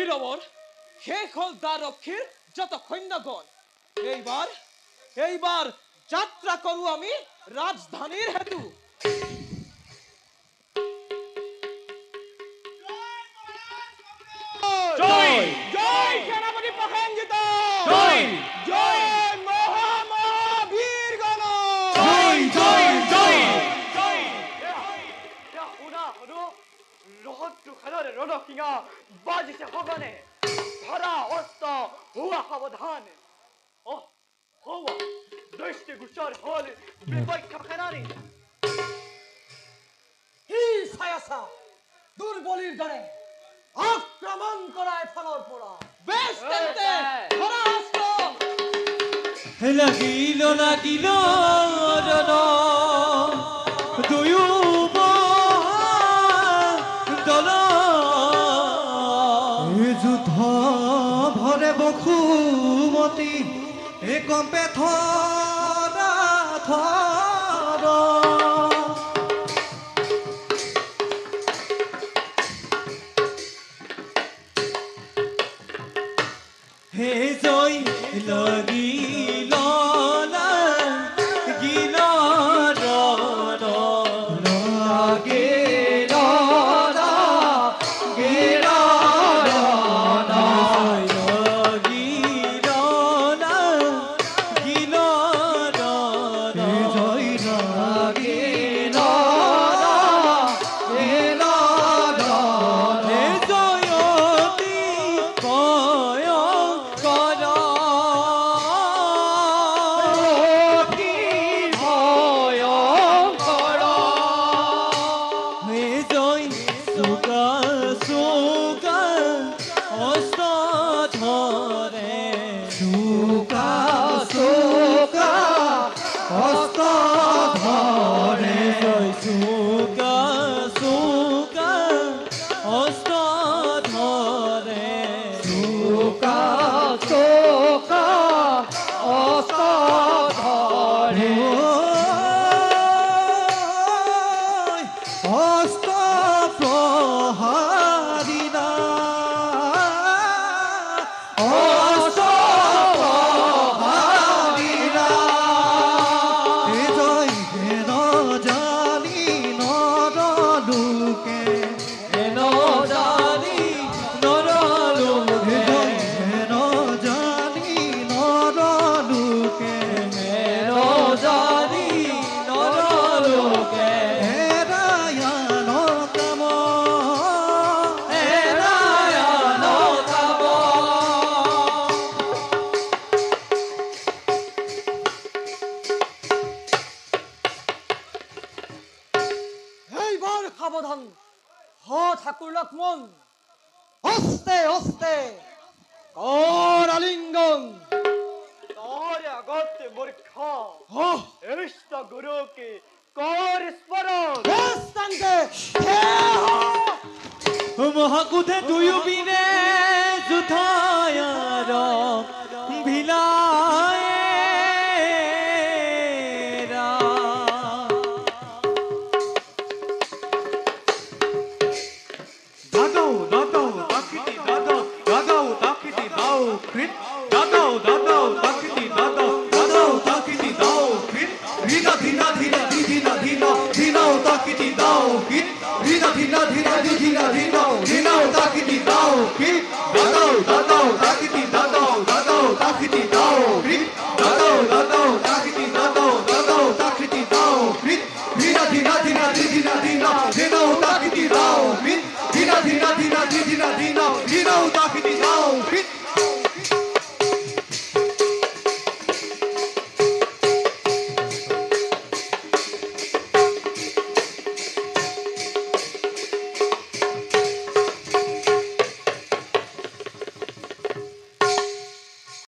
ভৈৰৱৰ শেষ হল দ্বাৰক্ষীৰ যত সৈন্যগণ এইবাৰ যাত্ৰা কৰো আমি ৰাজধানীৰ হেতু জয় জয় সেনাপতি প্ৰসেনজিত জয় জয় মহাবীৰগণ জয় জয় জয় জয় শুনা শুনো ৰহতটো খানৰে ৰণসিঙা বাজিছে সঘনে ধৰা অস্ত্ৰ হোৱা সাৱধান হোৱা দৈষ্টি গোচৰ হল বিপক্ষ সেনানী কি চাই আছা দুৰ্বলীৰ দৰে আক্ৰমণ কৰা এফালৰ পৰা বেশ তেন্তে ধৰা অস্ত্ৰ লাগিল লাগিল ৰণ দুয়ো দল যুদ্ধ ভৰে বসুমতী একম্পে থৰা থৰ হে জয় লাগিল লাগিল रण লাগিল লাগিল रण লাগিল লাগিল रण জয় লাগিল লাগিল रण হে জয়তি কয় সাৱধান ঠাকুৰ লক্ষ্মণ হস্তে হস্তে কৰ আলিঙ্গন তার আগতে মূর্খা ইষ্ট গুরুকে কর স্মরণ বেস্তান্তে মহাকুধে দুয়ো বিনে যুথায়ার ভিলায় Dina, dina, dina, dina, dina, dina, dina, dina, dina, dina, dina,